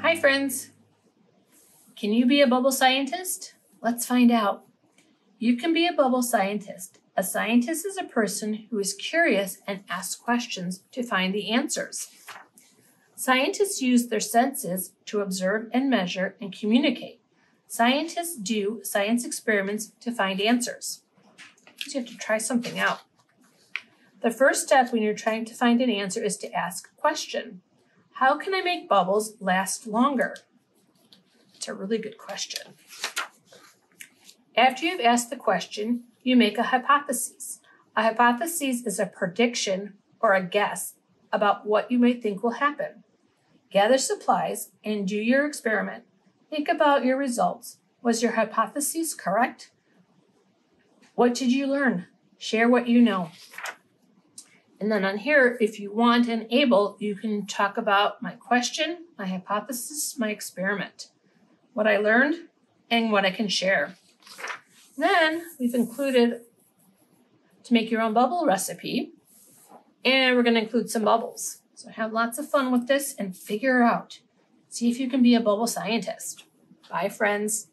Hi friends! Can you be a bubble scientist? Let's find out. You can be a bubble scientist. A scientist is a person who is curious and asks questions to find the answers. Scientists use their senses to observe and measure and communicate. Scientists do science experiments to find answers. So you have to try something out. The first step when you're trying to find an answer is to ask a question. How can I make bubbles last longer? It's a really good question. After you've asked the question, you make a hypothesis. A hypothesis is a prediction or a guess about what you may think will happen. Gather supplies and do your experiment. Think about your results. Was your hypothesis correct? What did you learn? Share what you know. And then on here, if you want and able, you can talk about my question, my hypothesis, my experiment, what I learned, and what I can share. Then we've included to make your own bubble recipe, and we're going to include some bubbles. So have lots of fun with this and figure out. See if you can be a bubble scientist. Bye, friends.